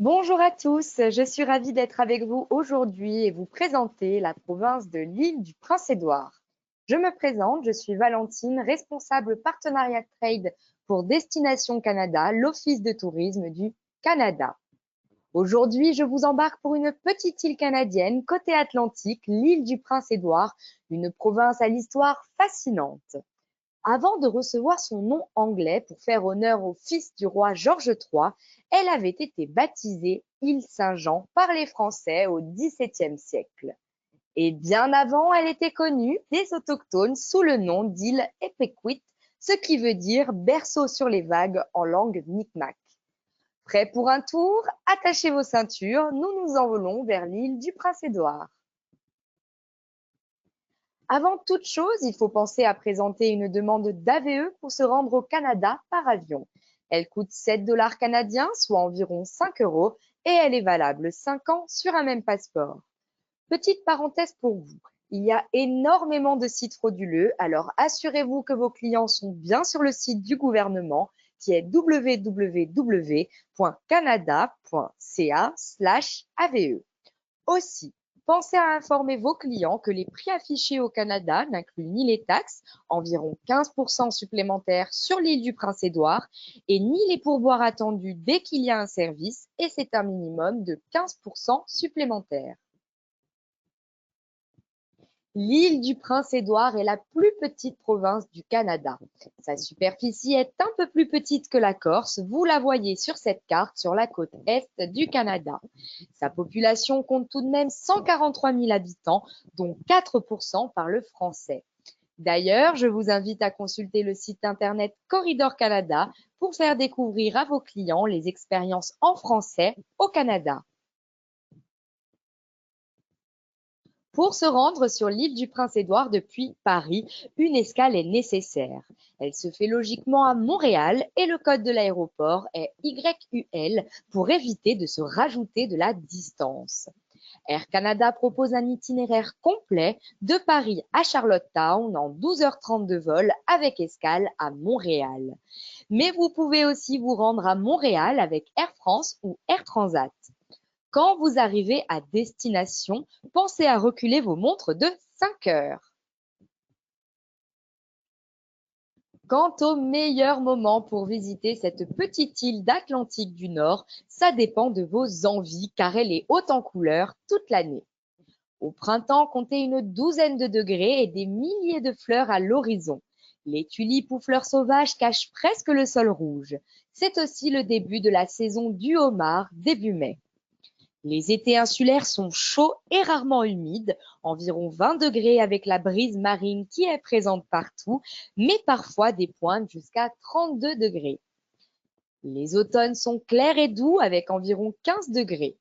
Bonjour à tous, je suis ravie d'être avec vous aujourd'hui et vous présenter la province de l'île du Prince-Édouard. Je me présente, je suis Valentine, responsable partenariat trade pour Destination Canada, l'Office de tourisme du Canada. Aujourd'hui, je vous embarque pour une petite île canadienne côté Atlantique, l'île du Prince-Édouard, une province à l'histoire fascinante. Avant de recevoir son nom anglais pour faire honneur au fils du roi George III, elle avait été baptisée île Saint-Jean par les Français au XVIIe siècle. Et bien avant, elle était connue des autochtones sous le nom d'île Epecuit, ce qui veut dire berceau sur les vagues en langue micmac. Prêts pour un tour? Attachez vos ceintures, nous nous envolons vers l'île du Prince-Édouard. Avant toute chose, il faut penser à présenter une demande d'AVE pour se rendre au Canada par avion. Elle coûte 7 dollars canadiens, soit environ 5 euros, et elle est valable 5 ans sur un même passeport. Petite parenthèse pour vous, il y a énormément de sites frauduleux, alors assurez-vous que vos clients sont bien sur le site du gouvernement qui est www.canada.ca/AVE. Aussi, pensez à informer vos clients que les prix affichés au Canada n'incluent ni les taxes, environ 15% supplémentaires sur l'île du Prince-Édouard, et ni les pourboires attendus dès qu'il y a un service, et c'est un minimum de 15% supplémentaires. L'île du Prince-Édouard est la plus petite province du Canada. Sa superficie est un peu plus petite que la Corse, vous la voyez sur cette carte sur la côte est du Canada. Sa population compte tout de même 143 000 habitants, dont 4% parlent français. D'ailleurs, je vous invite à consulter le site internet Corridor Canada pour faire découvrir à vos clients les expériences en français au Canada. Pour se rendre sur l'île du Prince-Édouard depuis Paris, une escale est nécessaire. Elle se fait logiquement à Montréal et le code de l'aéroport est YUL pour éviter de se rajouter de la distance. Air Canada propose un itinéraire complet de Paris à Charlottetown en 12h30 de vol avec escale à Montréal. Mais vous pouvez aussi vous rendre à Montréal avec Air France ou Air Transat. Quand vous arrivez à destination, pensez à reculer vos montres de 5 heures. Quant au meilleur moment pour visiter cette petite île d'Atlantique du Nord, ça dépend de vos envies car elle est haute en couleurs toute l'année. Au printemps, comptez une douzaine de degrés et des milliers de fleurs à l'horizon. Les tulipes ou fleurs sauvages cachent presque le sol rouge. C'est aussi le début de la saison du homard, début mai. Les étés insulaires sont chauds et rarement humides, environ 20 degrés avec la brise marine qui est présente partout, mais parfois des pointes jusqu'à 32 degrés. Les automnes sont clairs et doux avec environ 15 degrés.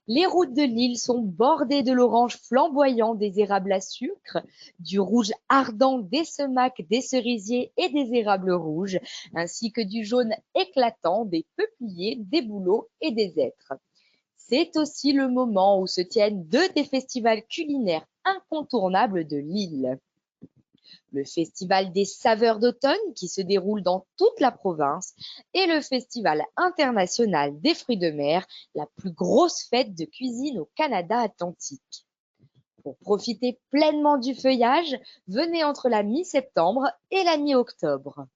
Les routes de l'île sont bordées de l'orange flamboyant des érables à sucre, du rouge ardent des semacs, des cerisiers et des érables rouges, ainsi que du jaune éclatant des peupliers, des bouleaux et des hêtres. C'est aussi le moment où se tiennent deux des festivals culinaires incontournables de l'île. Le Festival des saveurs d'automne qui se déroule dans toute la province et le Festival international des fruits de mer, la plus grosse fête de cuisine au Canada atlantique. Pour profiter pleinement du feuillage, venez entre la mi-septembre et la mi-octobre.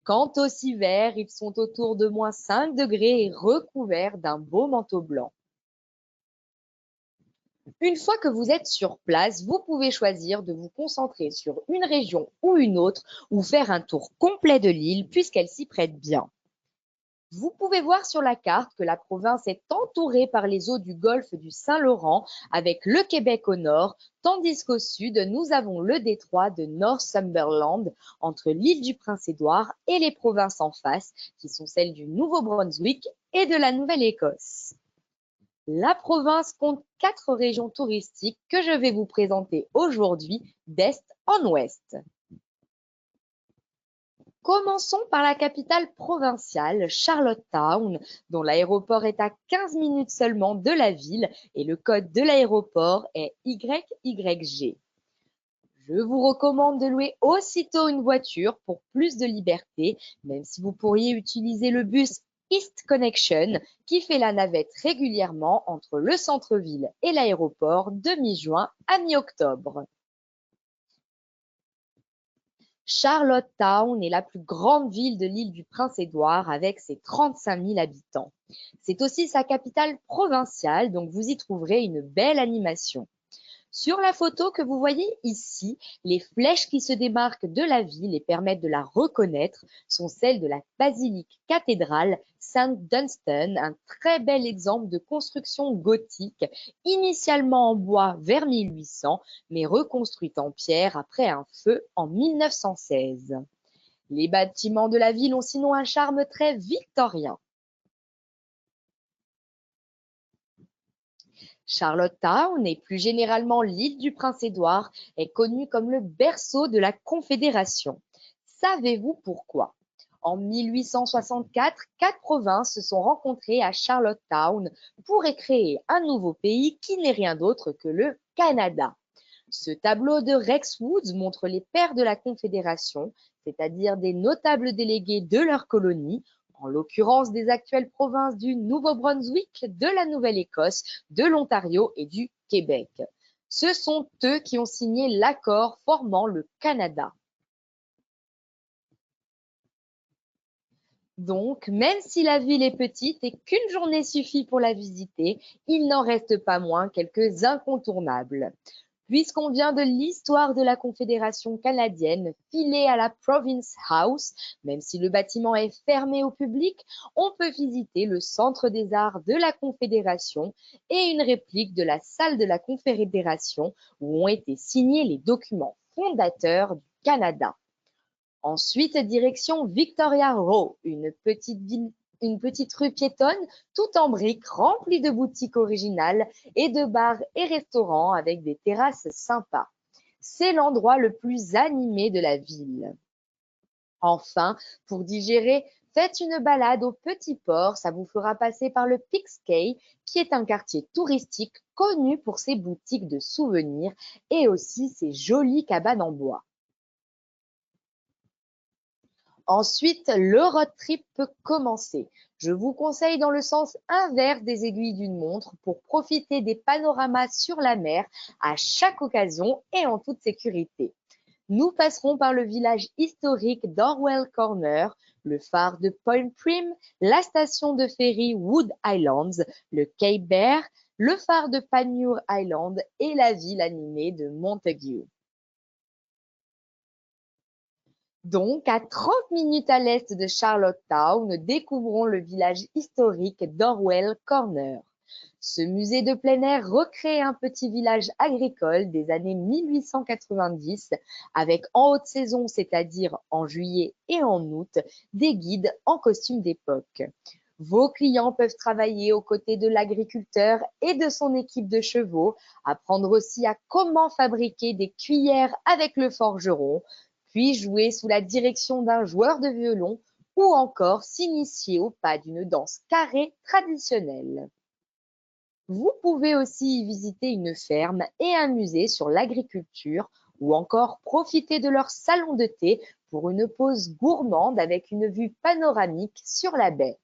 Quant aux hivers, ils sont autour de moins 5 degrés et recouverts d'un beau manteau blanc. Une fois que vous êtes sur place, vous pouvez choisir de vous concentrer sur une région ou une autre ou faire un tour complet de l'île puisqu'elle s'y prête bien. Vous pouvez voir sur la carte que la province est entourée par les eaux du golfe du Saint-Laurent avec le Québec au nord, tandis qu'au sud, nous avons le détroit de Northumberland entre l'île du Prince-Édouard et les provinces en face, qui sont celles du Nouveau-Brunswick et de la Nouvelle-Écosse. La province compte 4 régions touristiques que je vais vous présenter aujourd'hui d'est en ouest. Commençons par la capitale provinciale, Charlottetown, dont l'aéroport est à 15 minutes seulement de la ville et le code de l'aéroport est YYG. Je vous recommande de louer aussitôt une voiture pour plus de liberté, même si vous pourriez utiliser le bus East Connection qui fait la navette régulièrement entre le centre-ville et l'aéroport de mi-juin à mi-octobre. Charlottetown est la plus grande ville de l'île du Prince-Édouard avec ses 35 000 habitants. C'est aussi sa capitale provinciale, donc vous y trouverez une belle animation. Sur la photo que vous voyez ici, les flèches qui se démarquent de la ville et permettent de la reconnaître sont celles de la basilique cathédrale Saint-Dunstan, un très bel exemple de construction gothique, initialement en bois vers 1800, mais reconstruite en pierre après un feu en 1916. Les bâtiments de la ville ont sinon un charme très victorien. Charlottetown et plus généralement l'île du Prince-Édouard est connue comme le berceau de la Confédération. Savez-vous pourquoi? En 1864, 4 provinces se sont rencontrées à Charlottetown pour créer un nouveau pays qui n'est rien d'autre que le Canada. Ce tableau de Rex Woods montre les pères de la Confédération, c'est-à-dire des notables délégués de leur colonie, en l'occurrence des actuelles provinces du Nouveau-Brunswick, de la Nouvelle-Écosse, de l'Ontario et du Québec. Ce sont eux qui ont signé l'accord formant le Canada. Donc, même si la ville est petite et qu'une journée suffit pour la visiter, il n'en reste pas moins quelques incontournables. Puisqu'on vient de l'histoire de la Confédération canadienne, filée à la Province House, même si le bâtiment est fermé au public, on peut visiter le Centre des arts de la Confédération et une réplique de la salle de la Confédération où ont été signés les documents fondateurs du Canada. Ensuite, direction Victoria Row, une petite rue piétonne tout en briques remplie de boutiques originales et de bars et restaurants avec des terrasses sympas. C'est l'endroit le plus animé de la ville. Enfin, pour digérer, faites une balade au Petit Port, ça vous fera passer par le Peaks Quay, qui est un quartier touristique connu pour ses boutiques de souvenirs et aussi ses jolies cabanes en bois. Ensuite, le road trip peut commencer. Je vous conseille dans le sens inverse des aiguilles d'une montre pour profiter des panoramas sur la mer à chaque occasion et en toute sécurité. Nous passerons par le village historique d'Orwell Corner, le phare de Point Prim, la station de ferry Wood Islands, le Cape Bear, le phare de Panmure Island et la ville animée de Montague. Donc, à 30 minutes à l'est de Charlottetown, découvrons le village historique d'Orwell Corner. Ce musée de plein air recrée un petit village agricole des années 1890 avec en haute saison, c'est-à-dire en juillet et en août, des guides en costume d'époque. Vos clients peuvent travailler aux côtés de l'agriculteur et de son équipe de chevaux, apprendre aussi à comment fabriquer des cuillères avec le forgeron, puis jouer sous la direction d'un joueur de violon ou encore s'initier au pas d'une danse carrée traditionnelle. Vous pouvez aussi y visiter une ferme et un musée sur l'agriculture ou encore profiter de leur salon de thé pour une pause gourmande avec une vue panoramique sur la baie.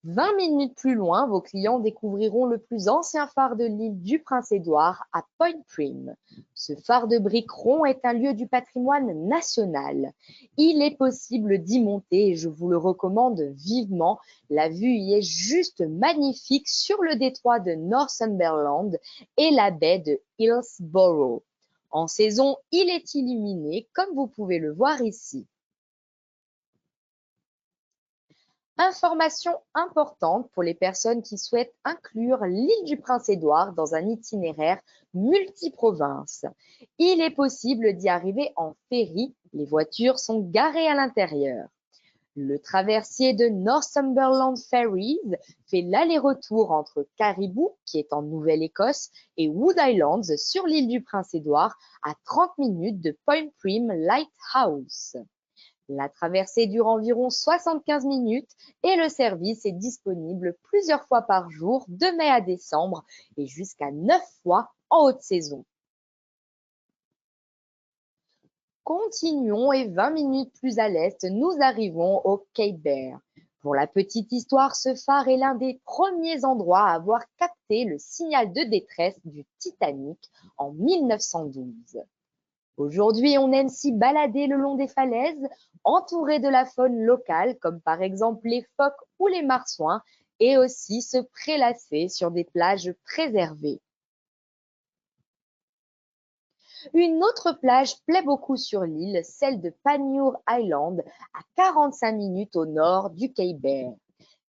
20 minutes plus loin, vos clients découvriront le plus ancien phare de l'île du Prince-Édouard à Point Prim. Ce phare de briques ronds est un lieu du patrimoine national. Il est possible d'y monter et je vous le recommande vivement. La vue y est juste magnifique sur le détroit de Northumberland et la baie de Hillsborough. En saison, il est illuminé comme vous pouvez le voir ici. Information importante pour les personnes qui souhaitent inclure l'île du Prince-Édouard dans un itinéraire multiprovince. Il est possible d'y arriver en ferry, les voitures sont garées à l'intérieur. Le traversier de Northumberland Ferries fait l'aller-retour entre Caribou, qui est en Nouvelle-Écosse, et Wood Islands sur l'île du Prince-Édouard à 30 minutes de Point Prim Lighthouse. La traversée dure environ 75 minutes et le service est disponible plusieurs fois par jour de mai à décembre et jusqu'à 9 fois en haute saison. Continuons et 20 minutes plus à l'est, nous arrivons au Cape Bear. Pour la petite histoire, ce phare est l'un des premiers endroits à avoir capté le signal de détresse du Titanic en 1912. Aujourd'hui, on aime s'y balader le long des falaises, entouré de la faune locale, comme par exemple les phoques ou les marsouins, et aussi se prélasser sur des plages préservées. Une autre plage plaît beaucoup sur l'île, celle de Panmure Island, à 45 minutes au nord du Cape Bear.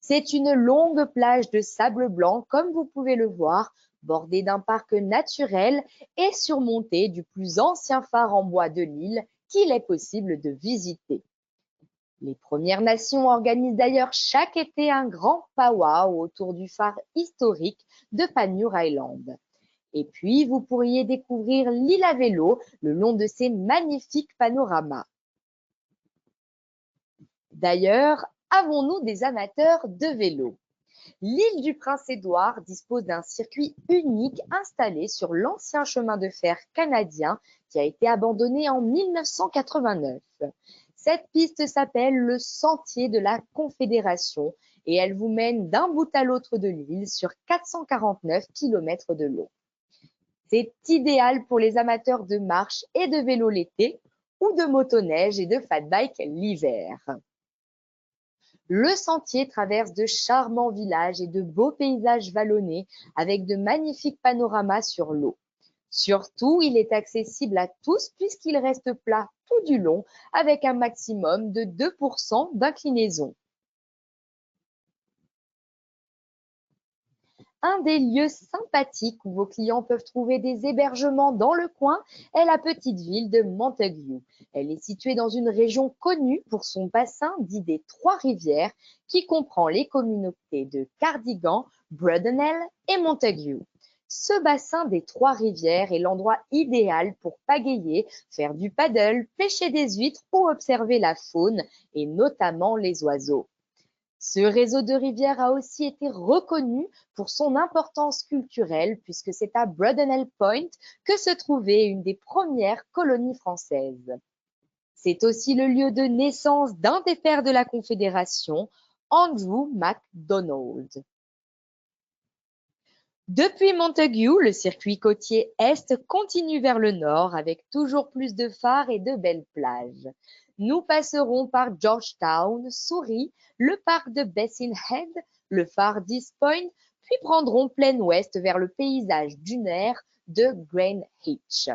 C'est une longue plage de sable blanc, comme vous pouvez le voir, bordée d'un parc naturel et surmontée du plus ancien phare en bois de l'île qu'il est possible de visiter. Les Premières Nations organisent d'ailleurs chaque été un grand powwow autour du phare historique de Panmure Island. Et puis, vous pourriez découvrir l'île à vélo le long de ces magnifiques panoramas. D'ailleurs, avons-nous des amateurs de vélo? L'île du Prince-Édouard dispose d'un circuit unique installé sur l'ancien chemin de fer canadien qui a été abandonné en 1989. Cette piste s'appelle le Sentier de la Confédération et elle vous mène d'un bout à l'autre de l'île sur 449 km de long. C'est idéal pour les amateurs de marche et de vélo l'été ou de motoneige et de fat bike l'hiver. Le sentier traverse de charmants villages et de beaux paysages vallonnés avec de magnifiques panoramas sur l'eau. Surtout, il est accessible à tous puisqu'il reste plat tout du long avec un maximum de 2% d'inclinaison. Un des lieux sympathiques où vos clients peuvent trouver des hébergements dans le coin est la petite ville de Montague. Elle est située dans une région connue pour son bassin dit des Trois-Rivières qui comprend les communautés de Cardigan, Brudenell et Montague. Ce bassin des Trois-Rivières est l'endroit idéal pour pagayer, faire du paddle, pêcher des huîtres ou observer la faune et notamment les oiseaux. Ce réseau de rivières a aussi été reconnu pour son importance culturelle puisque c'est à Brudenell Point que se trouvait une des premières colonies françaises. C'est aussi le lieu de naissance d'un des pères de la Confédération, Andrew MacDonald. Depuis Montague, le circuit côtier Est continue vers le nord avec toujours plus de phares et de belles plages. Nous passerons par Georgetown, Souris, le parc de Basin Head, le phare d'East Point, puis prendrons plein ouest vers le paysage dunaire de Greenwich.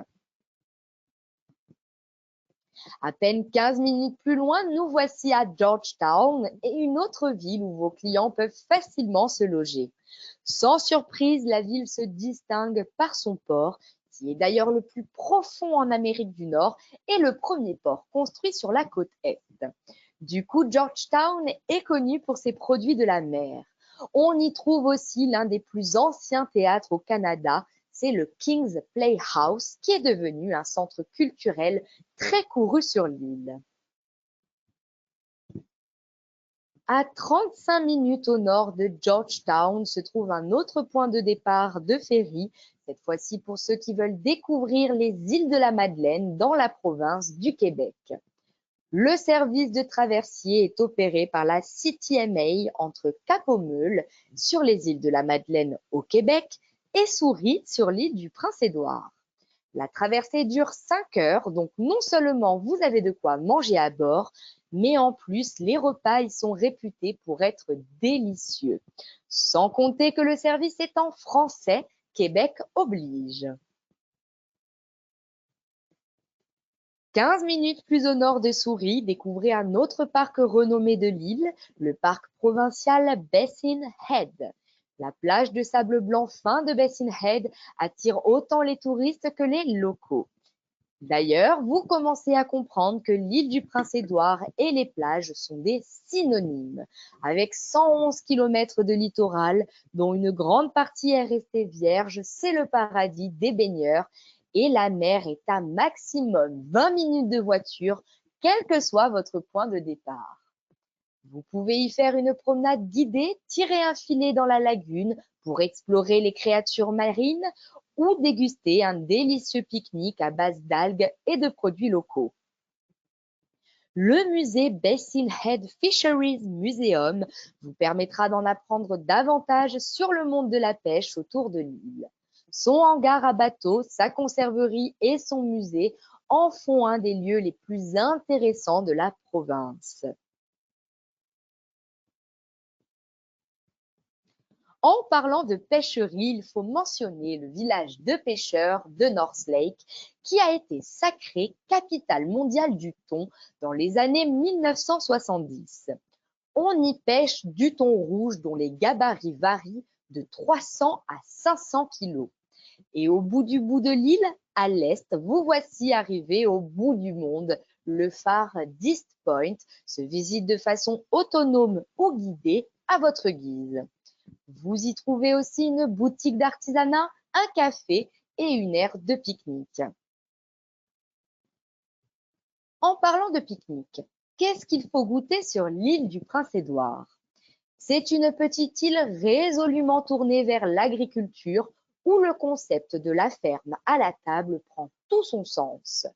À peine 15 minutes plus loin, nous voici à Georgetown et une autre ville où vos clients peuvent facilement se loger. Sans surprise, la ville se distingue par son port, qui est d'ailleurs le plus profond en Amérique du Nord et le premier port construit sur la côte Est. Du coup, Georgetown est connu pour ses produits de la mer. On y trouve aussi l'un des plus anciens théâtres au Canada, c'est le King's Playhouse, qui est devenu un centre culturel très couru sur l'île. À 35 minutes au nord de Georgetown se trouve un autre point de départ de ferry, cette fois-ci pour ceux qui veulent découvrir les îles de la Madeleine dans la province du Québec. Le service de traversier est opéré par la CTMA entre Cap-aux-Meules sur les îles de la Madeleine au Québec et Souris sur l'île du Prince-Édouard. La traversée dure 5 heures, donc non seulement vous avez de quoi manger à bord, mais en plus les repas y sont réputés pour être délicieux. Sans compter que le service est en français, Québec oblige. 15 minutes plus au nord de Souris, découvrez un autre parc renommé de l'île, le parc provincial Basin Head. La plage de sable blanc fin de Basin Head attire autant les touristes que les locaux. D'ailleurs, vous commencez à comprendre que l'île du Prince-Édouard et les plages sont des synonymes. Avec 111 km de littoral, dont une grande partie est restée vierge, c'est le paradis des baigneurs et la mer est à maximum 20 minutes de voiture, quel que soit votre point de départ. Vous pouvez y faire une promenade guidée, tirer un filet dans la lagune pour explorer les créatures marines ou déguster un délicieux pique-nique à base d'algues et de produits locaux. Le musée Basin Head Fisheries Museum vous permettra d'en apprendre davantage sur le monde de la pêche autour de l'île. Son hangar à bateaux, sa conserverie et son musée en font un des lieux les plus intéressants de la province. En parlant de pêcherie, il faut mentionner le village de pêcheurs de North Lake qui a été sacré capitale mondiale du thon dans les années 1970. On y pêche du thon rouge dont les gabarits varient de 300 à 500 kilos. Et au bout de l'île, à l'est, vous voici arrivé au bout du monde. Le phare d'East Point se visite de façon autonome ou guidée à votre guise. Vous y trouvez aussi une boutique d'artisanat, un café et une aire de pique-nique. En parlant de pique-nique, qu'est-ce qu'il faut goûter sur l'île du Prince-Édouard? C'est une petite île résolument tournée vers l'agriculture où le concept de la ferme à la table prend tout son sens.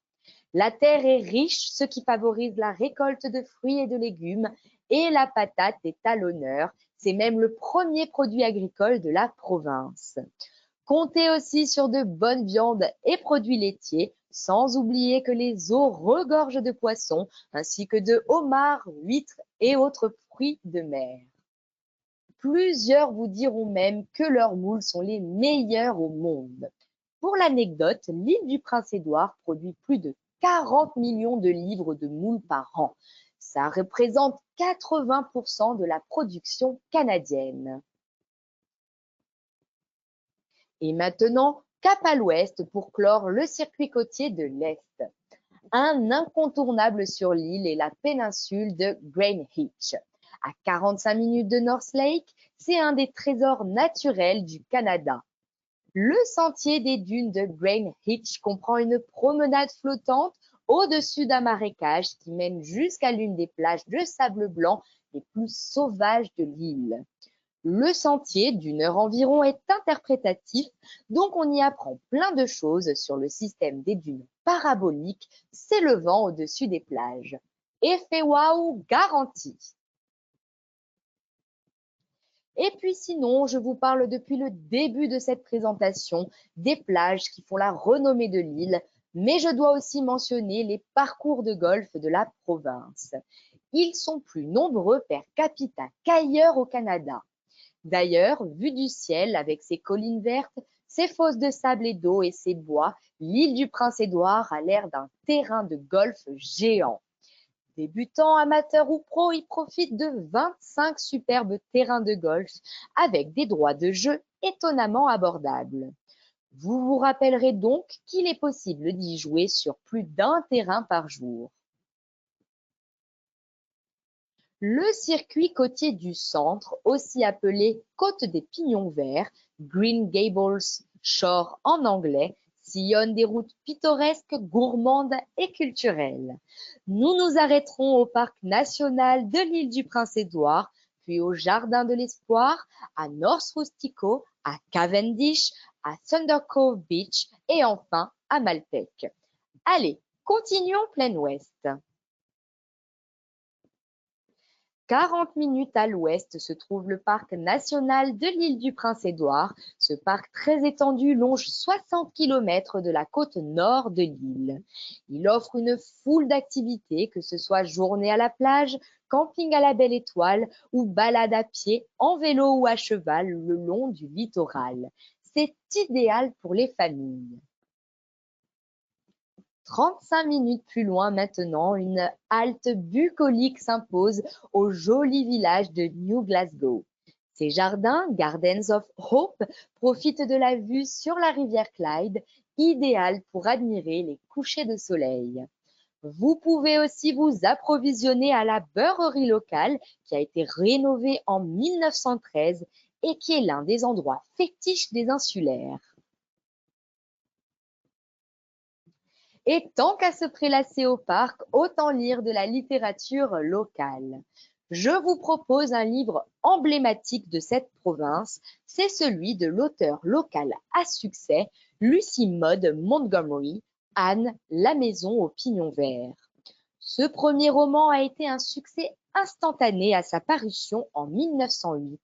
La terre est riche, ce qui favorise la récolte de fruits et de légumes, et la patate est à l'honneur. C'est même le premier produit agricole de la province. Comptez aussi sur de bonnes viandes et produits laitiers, sans oublier que les eaux regorgent de poissons, ainsi que de homards, huîtres et autres fruits de mer. Plusieurs vous diront même que leurs moules sont les meilleurs au monde. Pour l'anecdote, l'île du Prince-Édouard produit plus de 40 millions de livres de moules par an. Ça représente 80% de la production canadienne. Et maintenant, cap à l'ouest pour clore le circuit côtier de l'Est. Un incontournable sur l'île est la péninsule de Greenwich. À 45 minutes de North Lake, c'est un des trésors naturels du Canada. Le sentier des dunes de Greenwich comprend une promenade flottante au-dessus d'un marécage qui mène jusqu'à l'une des plages de sable blanc les plus sauvages de l'île. Le sentier, d'une heure environ, est interprétatif, donc on y apprend plein de choses sur le système des dunes paraboliques s'élevant au-dessus des plages. Effet waouh garanti! Et puis sinon, je vous parle depuis le début de cette présentation des plages qui font la renommée de l'île, mais je dois aussi mentionner les parcours de golf de la province. Ils sont plus nombreux per capita qu'ailleurs au Canada. D'ailleurs, vu du ciel avec ses collines vertes, ses fosses de sable et d'eau et ses bois, l'île du Prince-Édouard a l'air d'un terrain de golf géant. Débutants, amateurs ou pros y profitent de 25 superbes terrains de golf avec des droits de jeu étonnamment abordables. Vous vous rappellerez donc qu'il est possible d'y jouer sur plus d'un terrain par jour. Le circuit côtier du centre, aussi appelé Côte des Pignons Verts, Green Gables Shore en anglais, sillonne des routes pittoresques, gourmandes et culturelles. Nous nous arrêterons au parc national de l'île du Prince-Édouard, puis au Jardin de l'Espoir, à North Rustico, à Cavendish, à Thunder Cove Beach et enfin à Malpeque. Allez, continuons plein ouest. 40 minutes à l'ouest se trouve le parc national de l'île du Prince-Édouard. Ce parc très étendu longe 60 km de la côte nord de l'île. Il offre une foule d'activités, que ce soit journée à la plage, camping à la Belle Étoile ou balade à pied, en vélo ou à cheval le long du littoral. C'est idéal pour les familles. 35 minutes plus loin maintenant, une halte bucolique s'impose au joli village de New Glasgow. Ces jardins, Gardens of Hope, profitent de la vue sur la rivière Clyde, idéale pour admirer les couchers de soleil. Vous pouvez aussi vous approvisionner à la beurrerie locale qui a été rénovée en 1913 et qui est l'un des endroits fétiches des insulaires. Et tant qu'à se prélasser au parc, autant lire de la littérature locale. Je vous propose un livre emblématique de cette province, c'est celui de l'auteur local à succès, Lucy Maud Montgomery, Anne, la maison aux pignons verts. Ce premier roman a été un succès instantané à sa parution en 1908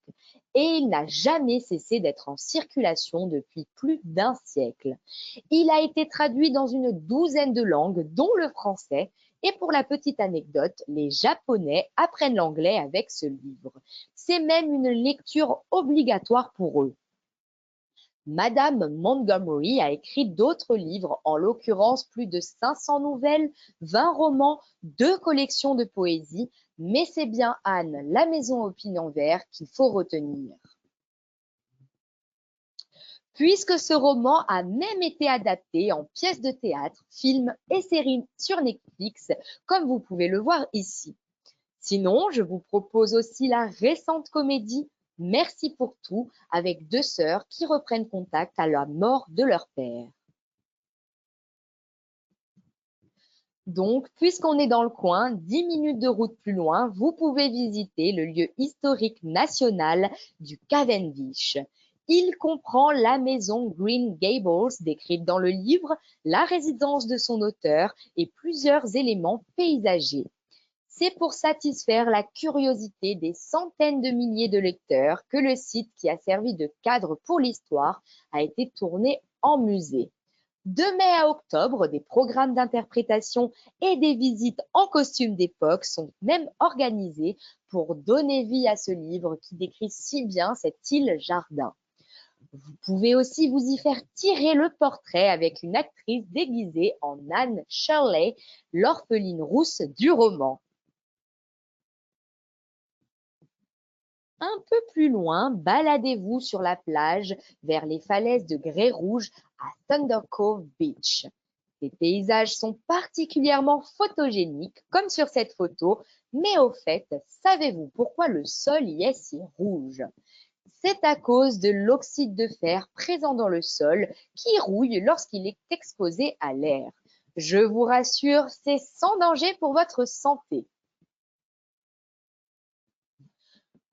et il n'a jamais cessé d'être en circulation depuis plus d'un siècle. Il a été traduit dans une douzaine de langues, dont le français, et pour la petite anecdote, les Japonais apprennent l'anglais avec ce livre. C'est même une lecture obligatoire pour eux. Madame Montgomery a écrit d'autres livres, en l'occurrence plus de 500 nouvelles, 20 romans, 2 collections de poésie, mais c'est bien Anne, la maison au pignon vert, qu'il faut retenir. Puisque ce roman a même été adapté en pièce de théâtre, film et série sur Netflix, comme vous pouvez le voir ici. Sinon, je vous propose aussi la récente comédie Merci pour tout, avec 2 sœurs qui reprennent contact à la mort de leur père. Donc, puisqu'on est dans le coin, 10 minutes de route plus loin, vous pouvez visiter le lieu historique national du Cavendish. Il comprend la maison Green Gables décrite dans le livre, la résidence de son auteur et plusieurs éléments paysagers. C'est pour satisfaire la curiosité des centaines de milliers de lecteurs que le site qui a servi de cadre pour l'histoire a été tourné en musée. De mai à octobre, des programmes d'interprétation et des visites en costume d'époque sont même organisés pour donner vie à ce livre qui décrit si bien cette île-jardin. Vous pouvez aussi vous y faire tirer le portrait avec une actrice déguisée en Anne Shirley, l'orpheline rousse du roman. Un peu plus loin, baladez-vous sur la plage vers les falaises de Grès Rouge à Thunder Cove Beach. Les paysages sont particulièrement photogéniques, comme sur cette photo, mais au fait, savez-vous pourquoi le sol y est si rouge? C'est à cause de l'oxyde de fer présent dans le sol qui rouille lorsqu'il est exposé à l'air. Je vous rassure, c'est sans danger pour votre santé.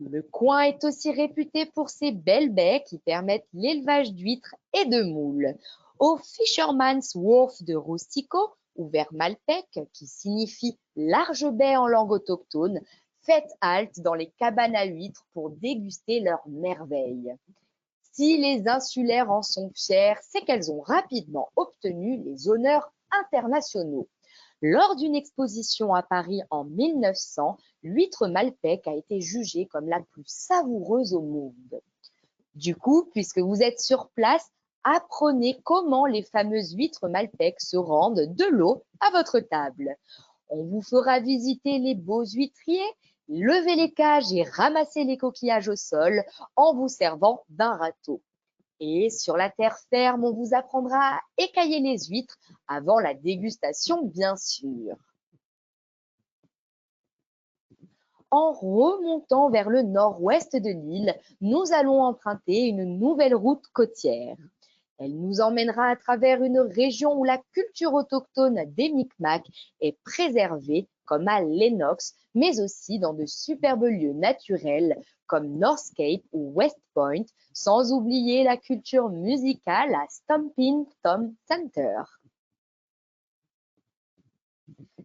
Le coin est aussi réputé pour ses belles baies qui permettent l'élevage d'huîtres et de moules. Au Fisherman's Wharf de Rustico, ou vers Malpec, qui signifie large baie en langue autochtone, faites halte dans les cabanes à huîtres pour déguster leurs merveilles. Si les insulaires en sont fiers, c'est qu'elles ont rapidement obtenu les honneurs internationaux. Lors d'une exposition à Paris en 1900, l'huître Malpec a été jugée comme la plus savoureuse au monde. Du coup, puisque vous êtes sur place, apprenez comment les fameuses huîtres Malpec se rendent de l'eau à votre table. On vous fera visiter les beaux huîtriers, lever les cages et ramasser les coquillages au sol en vous servant d'un râteau. Et sur la terre ferme, on vous apprendra à écailler les huîtres avant la dégustation, bien sûr. En remontant vers le nord-ouest de l'île, nous allons emprunter une nouvelle route côtière. Elle nous emmènera à travers une région où la culture autochtone des Micmacs est préservée, comme à Lennox, mais aussi dans de superbes lieux naturels comme North Cape ou West Point, sans oublier la culture musicale à Stompin' Tom Center.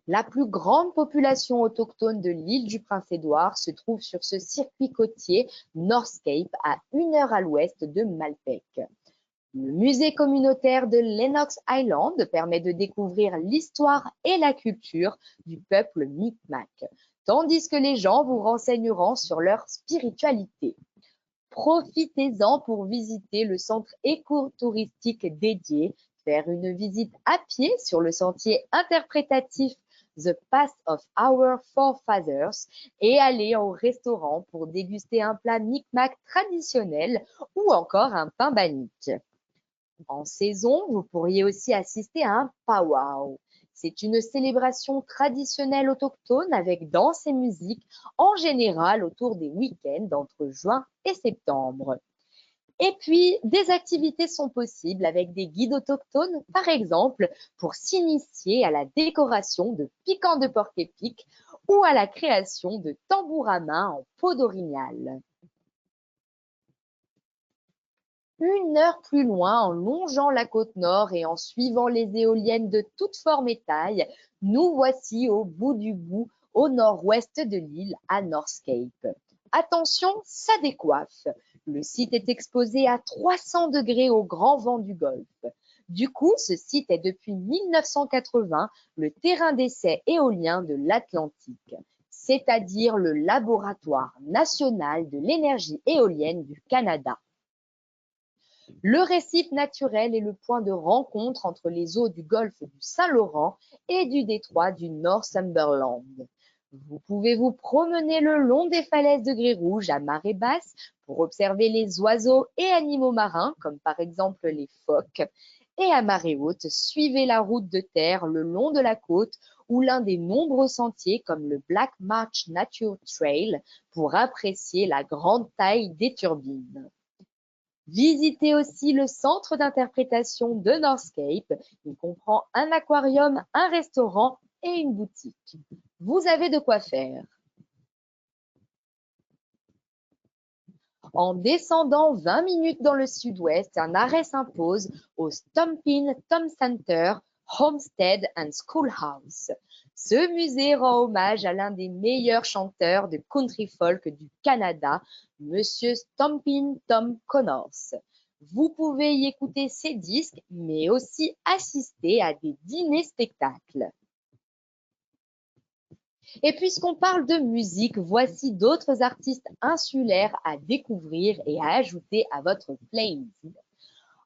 La plus grande population autochtone de l'île du Prince-Édouard se trouve sur ce circuit côtier North Cape à 1 heure à l'ouest de Malpec. Le musée communautaire de Lennox Island permet de découvrir l'histoire et la culture du peuple Micmac, tandis que les gens vous renseigneront sur leur spiritualité. Profitez-en pour visiter le centre écotouristique dédié, faire une visite à pied sur le sentier interprétatif The Path of Our Forefathers et aller au restaurant pour déguster un plat Micmac traditionnel ou encore un pain bannique. En saison, vous pourriez aussi assister à un powwow. C'est une célébration traditionnelle autochtone avec danse et musique, en général autour des week-ends entre juin et septembre. Et puis, des activités sont possibles avec des guides autochtones, par exemple, pour s'initier à la décoration de piquants de porc-épic ou à la création de tambours à main en peau d'orignal. 1 heure plus loin, en longeant la côte nord et en suivant les éoliennes de toutes formes et tailles, Nous voici au bout du bout, au nord-ouest de l'île, à North Cape. Attention, ça décoiffe. Le site est exposé à 300 degrés au grand vent du Golfe. Du coup, ce site est depuis 1980 le terrain d'essai éolien de l'Atlantique, c'est-à-dire le laboratoire national de l'énergie éolienne du Canada. Le récif naturel est le point de rencontre entre les eaux du golfe du Saint-Laurent et du détroit du Northumberland. Vous pouvez vous promener le long des falaises de grès rouge à marée basse pour observer les oiseaux et animaux marins, comme par exemple les phoques. Et à marée haute, suivez la route de terre le long de la côte ou l'un des nombreux sentiers comme le Black Marsh Nature Trail pour apprécier la grande taille des turbines. Visitez aussi le centre d'interprétation de North Cape. Il comprend un aquarium, un restaurant et une boutique. Vous avez de quoi faire. En descendant 20 minutes dans le sud-ouest, un arrêt s'impose au Stompin' Tom Center, Homestead and Schoolhouse. Ce musée rend hommage à l'un des meilleurs chanteurs de country folk du Canada, Monsieur Stompin' Tom Connors. Vous pouvez y écouter ses disques, mais aussi assister à des dîners-spectacles. Et puisqu'on parle de musique, voici d'autres artistes insulaires à découvrir et à ajouter à votre playlist.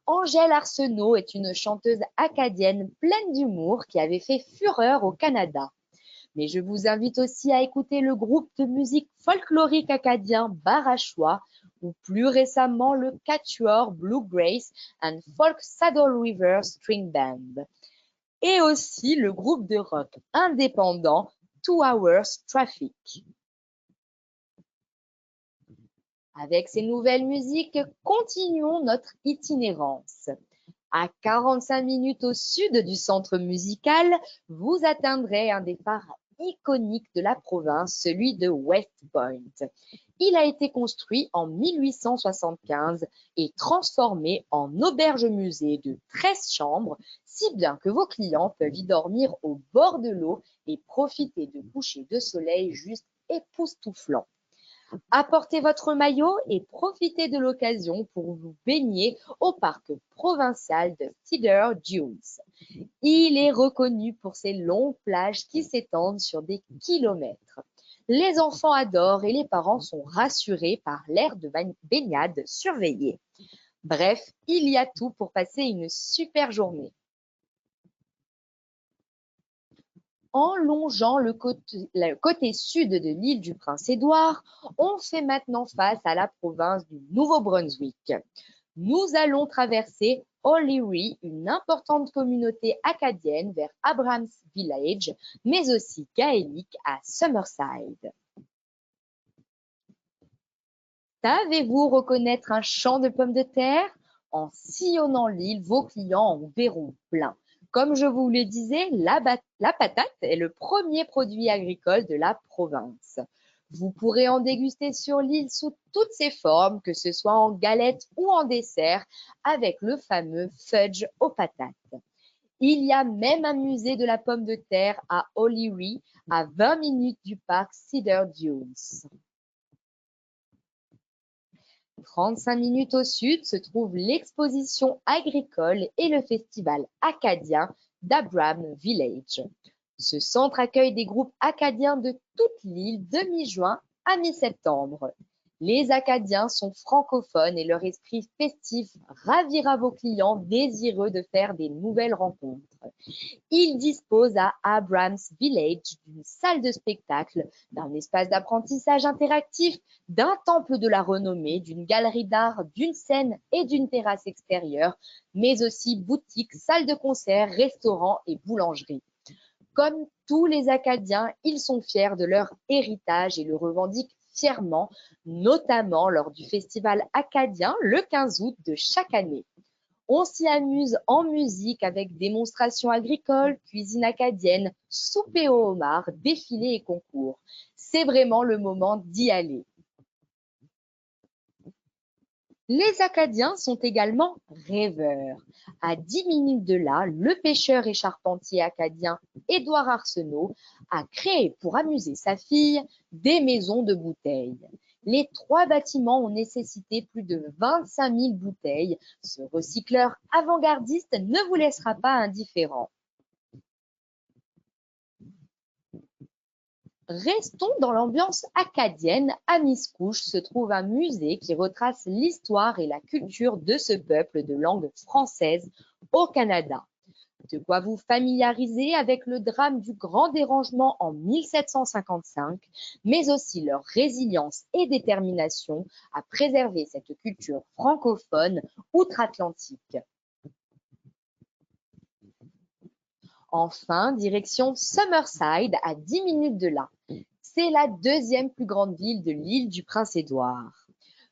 Angèle Arsenault est une chanteuse acadienne pleine d'humour qui avait fait fureur au Canada. Mais je vous invite aussi à écouter le groupe de musique folklorique acadien Barachois ou plus récemment le quatuor Bluegrass and Folk Saddle River String Band. Et aussi le groupe de rock indépendant 2 Hours Traffic. Avec ces nouvelles musiques, continuons notre itinérance. À 45 minutes au sud du centre musical, vous atteindrez un des phares iconiques de la province, celui de West Point. Il a été construit en 1875 et transformé en auberge-musée de 13 chambres, si bien que vos clients peuvent y dormir au bord de l'eau et profiter de couchers de soleil juste époustouflants. Apportez votre maillot et profitez de l'occasion pour vous baigner au parc provincial de Cedar Dunes. Il est reconnu pour ses longues plages qui s'étendent sur des kilomètres. Les enfants adorent et les parents sont rassurés par l'aire de baignade surveillée. Bref, il y a tout pour passer une super journée. En longeant le côté sud de l'île du Prince-Édouard, on fait maintenant face à la province du Nouveau-Brunswick. Nous allons traverser O'Leary, une importante communauté acadienne vers Abrams Village, mais aussi gaélique à Summerside. Savez-vous reconnaître un champ de pommes de terre? En sillonnant l'île, vos clients en verront plein. Comme je vous le disais, la patate est le premier produit agricole de la province. Vous pourrez en déguster sur l'île sous toutes ses formes, que ce soit en galette ou en dessert, avec le fameux fudge aux patates. Il y a même un musée de la pomme de terre à O'Leary, à 20 minutes du parc Cedar Dunes. 35 minutes au sud se trouve l'exposition agricole et le festival acadien d'Abram Village. Ce centre accueille des groupes acadiens de toute l'île de mi-juin à mi-septembre. Les Acadiens sont francophones et leur esprit festif ravira vos clients désireux de faire des nouvelles rencontres. Ils disposent à Abrams Village d'une salle de spectacle, d'un espace d'apprentissage interactif, d'un temple de la renommée, d'une galerie d'art, d'une scène et d'une terrasse extérieure, mais aussi boutiques, salles de concert, restaurants et boulangeries. Comme tous les Acadiens, ils sont fiers de leur héritage et le revendiquent fièrement, notamment lors du festival acadien le 15 août de chaque année. On s'y amuse en musique avec démonstrations agricoles, cuisine acadienne, souper au homard, défilés et concours. C'est vraiment le moment d'y aller. Les Acadiens sont également rêveurs. À 10 minutes de là, le pêcheur et charpentier acadien Édouard Arsenault a créé pour amuser sa fille des maisons de bouteilles. Les 3 bâtiments ont nécessité plus de 25 000 bouteilles. Ce recycleur avant-gardiste ne vous laissera pas indifférent. Restons dans l'ambiance acadienne. À Miscouche se trouve un musée qui retrace l'histoire et la culture de ce peuple de langue française au Canada. De quoi vous familiariser avec le drame du Grand Dérangement en 1755, mais aussi leur résilience et détermination à préserver cette culture francophone outre-Atlantique. Enfin, direction Summerside, à 10 minutes de là. C'est la 2e plus grande ville de l'île du Prince-Édouard.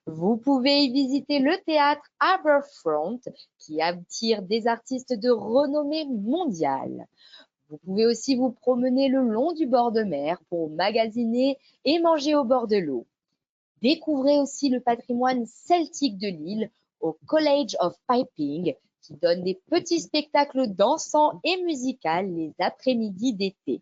Vous pouvez y visiter le théâtre Harbourfront qui attire des artistes de renommée mondiale. Vous pouvez aussi vous promener le long du bord de mer pour magasiner et manger au bord de l'eau. Découvrez aussi le patrimoine celtique de l'île au College of Piping qui donne des petits spectacles dansants et musicaux les après-midi d'été.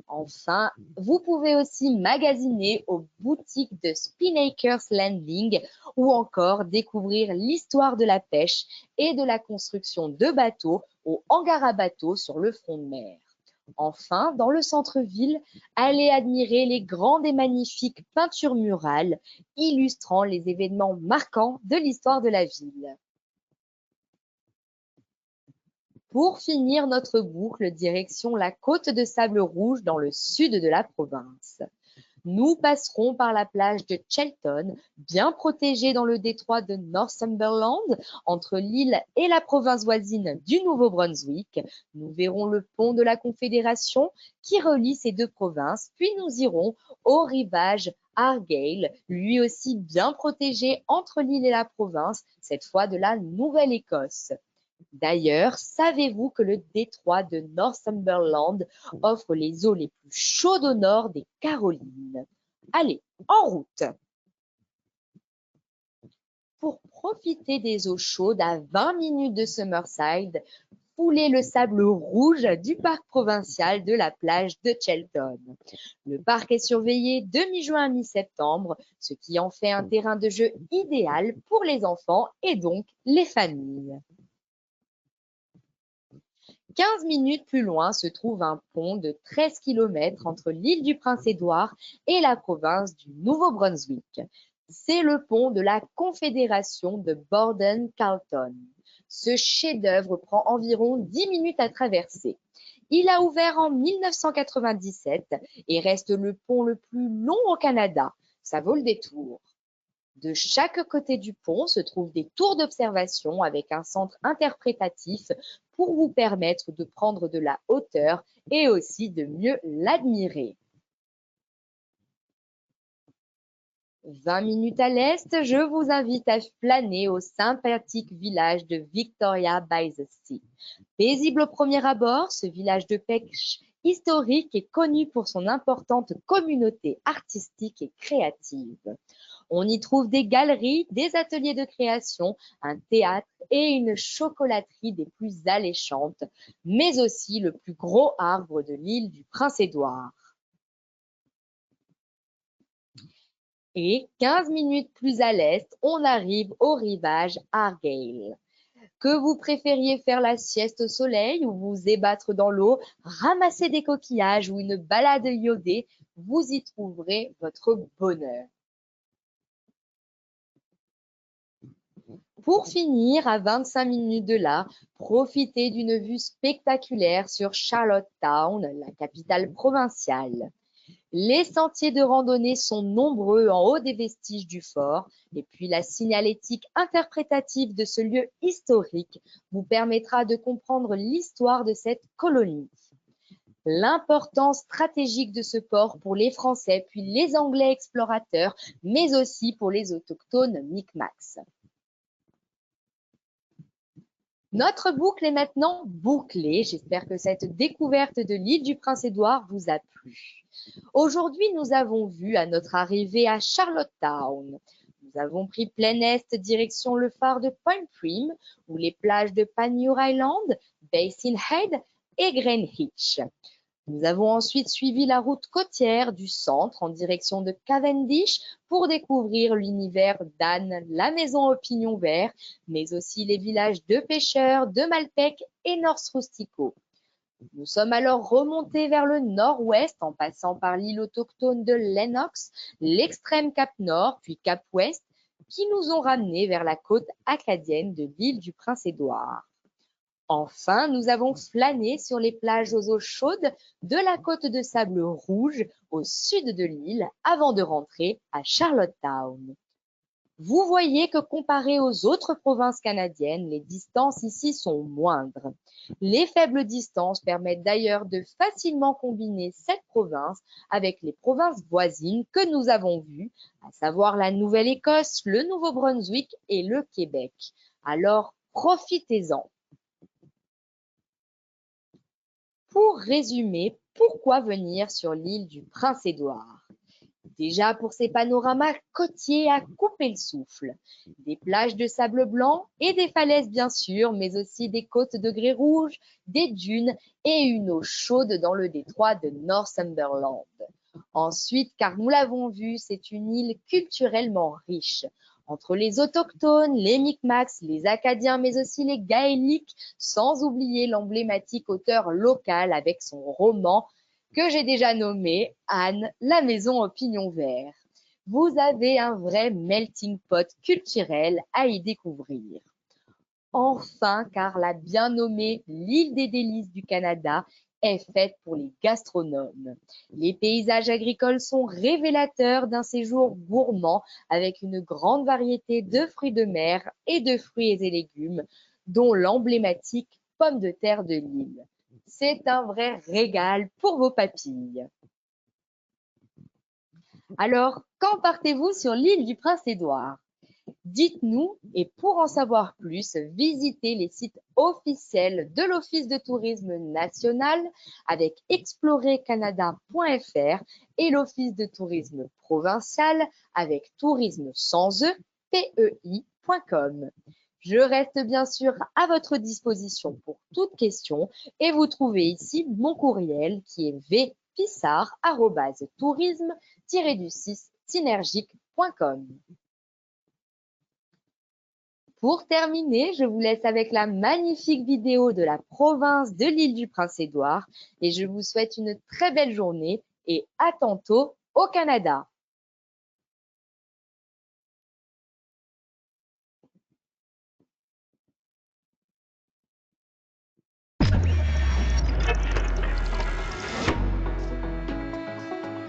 Enfin, vous pouvez aussi magasiner aux boutiques de Spinnaker's Landing ou encore découvrir l'histoire de la pêche et de la construction de bateaux au hangar à bateaux sur le front de mer. Enfin, dans le centre-ville, allez admirer les grandes et magnifiques peintures murales illustrant les événements marquants de l'histoire de la ville. Pour finir notre boucle, direction la côte de Sable Rouge dans le sud de la province. Nous passerons par la plage de Shelton, bien protégée dans le détroit de Northumberland, entre l'île et la province voisine du Nouveau-Brunswick. Nous verrons le pont de la Confédération qui relie ces 2 provinces, puis nous irons au rivage Argyle, lui aussi bien protégé entre l'île et la province, cette fois de la Nouvelle-Écosse. D'ailleurs, savez-vous que le détroit de Northumberland offre les eaux les plus chaudes au nord des Carolines? Allez, en route! Pour profiter des eaux chaudes à 20 minutes de Summerside, foulez le sable rouge du parc provincial de la plage de Shelton. Le parc est surveillé de mi-juin à mi-septembre, ce qui en fait un terrain de jeu idéal pour les enfants et donc les familles. 15 minutes plus loin se trouve un pont de 13 km entre l'île du Prince-Édouard et la province du Nouveau-Brunswick. C'est le pont de la Confédération de Borden-Carleton. Ce chef-d'œuvre prend environ 10 minutes à traverser. Il a ouvert en 1997 et reste le pont le plus long au Canada. Ça vaut le détour. De chaque côté du pont se trouvent des tours d'observation avec un centre interprétatif pour vous permettre de prendre de la hauteur et aussi de mieux l'admirer. 20 minutes à l'est, je vous invite à flâner au sympathique village de Victoria by the Sea. Paisible au premier abord, ce village de pêche historique est connu pour son importante communauté artistique et créative. On y trouve des galeries, des ateliers de création, un théâtre et une chocolaterie des plus alléchantes, mais aussi le plus gros arbre de l'île du Prince-Édouard. Et 15 minutes plus à l'est, on arrive au rivage Argyle. Que vous préfériez faire la sieste au soleil ou vous ébattre dans l'eau, ramasser des coquillages ou une balade iodée, vous y trouverez votre bonheur. Pour finir, à 25 minutes de là, profitez d'une vue spectaculaire sur Charlottetown, la capitale provinciale. Les sentiers de randonnée sont nombreux en haut des vestiges du fort et puis la signalétique interprétative de ce lieu historique vous permettra de comprendre l'histoire de cette colonie. L'importance stratégique de ce port pour les Français puis les Anglais explorateurs, mais aussi pour les autochtones Micmacs. Notre boucle est maintenant bouclée. J'espère que cette découverte de l'île du Prince-Édouard vous a plu. Aujourd'hui, nous avons vu à notre arrivée à Charlottetown. Nous Nous avons pris plein est direction le phare de Point Prim ou les plages de Panmure Island, Basin Head et Greenwich. Nous avons ensuite suivi la route côtière du centre en direction de Cavendish pour découvrir l'univers d'Anne, la maison au pignon vert, mais aussi les villages de pêcheurs de Malpec et North Rustico. Nous sommes alors remontés vers le nord-ouest en passant par l'île autochtone de Lennox, l'extrême cap nord puis cap ouest, qui nous ont ramenés vers la côte acadienne de l'île du Prince-Édouard. Enfin, nous avons flâné sur les plages aux eaux chaudes de la côte de sable rouge au sud de l'île avant de rentrer à Charlottetown. Vous voyez que comparé aux autres provinces canadiennes, les distances ici sont moindres. Les faibles distances permettent d'ailleurs de facilement combiner cette province avec les provinces voisines que nous avons vues, à savoir la Nouvelle-Écosse, le Nouveau-Brunswick et le Québec. Alors, profitez-en. Pour résumer, pourquoi venir sur l'île du Prince-Édouard? Déjà pour ses panoramas côtiers à couper le souffle, des plages de sable blanc et des falaises bien sûr, mais aussi des côtes de grès rouge, des dunes et une eau chaude dans le détroit de Northumberland. Ensuite, car nous l'avons vu, c'est une île culturellement riche. Entre les autochtones, les Micmacs, les Acadiens, mais aussi les Gaéliques, sans oublier l'emblématique auteur local avec son roman que j'ai déjà nommé Anne, la maison au pignon vert. Vous avez un vrai melting pot culturel à y découvrir. Enfin, car la bien nommée l'île des délices du Canada est faite pour les gastronomes. Les paysages agricoles sont révélateurs d'un séjour gourmand avec une grande variété de fruits de mer et de fruits et légumes, dont l'emblématique pomme de terre de l'île. C'est un vrai régal pour vos papilles. Alors, quand partez-vous sur l'île du Prince-Édouard? Dites-nous et pour en savoir plus, visitez les sites officiels de l'Office de tourisme national avec explorercanada.fr et l'Office de tourisme provincial avec tourisme sans e, pei.com. Je reste bien sûr à votre disposition pour toute question et vous trouvez ici mon courriel qui est vpissard@tourisme-synergique.com. Pour terminer, je vous laisse avec la magnifique vidéo de la province de l'île du Prince-Édouard et je vous souhaite une très belle journée et à tantôt au Canada.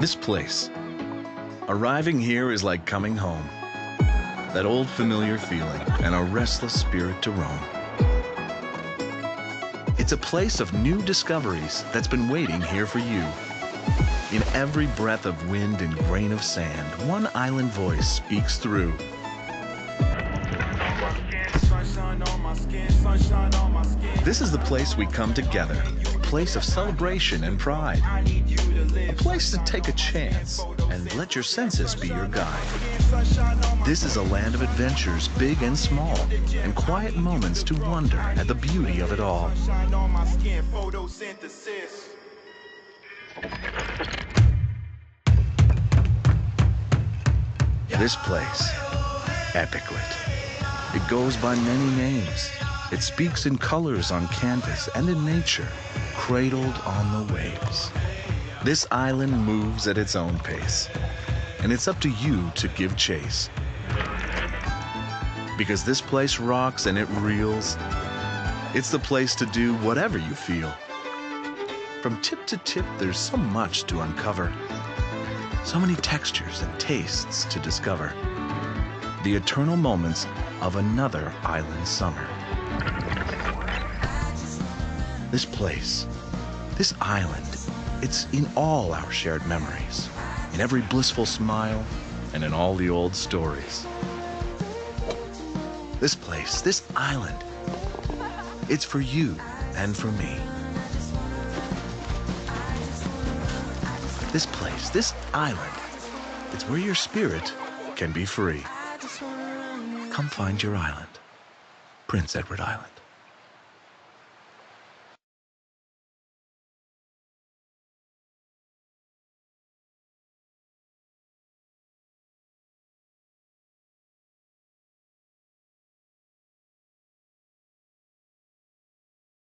This place. Arriving here is like coming home. That old familiar feeling and a restless spirit to roam. It's a place of new discoveries that's been waiting here for you. In every breath of wind and grain of sand, one island voice speaks through. This is the place we come together, a place of celebration and pride, a place to take a chance and let your senses be your guide. This is a land of adventures, big and small, and quiet moments to wonder at the beauty of it all. This place, Epiclet. It goes by many names. It speaks in colors on canvas and in nature, cradled on the waves. This island moves at its own pace, and it's up to you to give chase. Because this place rocks and it reels, it's the place to do whatever you feel. From tip to tip, there's so much to uncover, so many textures and tastes to discover. The eternal moments of another island summer. This place, this island, it's in all our shared memories, in every blissful smile, and in all the old stories. This place, this island, it's for you and for me. This place, this island, it's where your spirit can be free. come find your island. Prince Edward Island.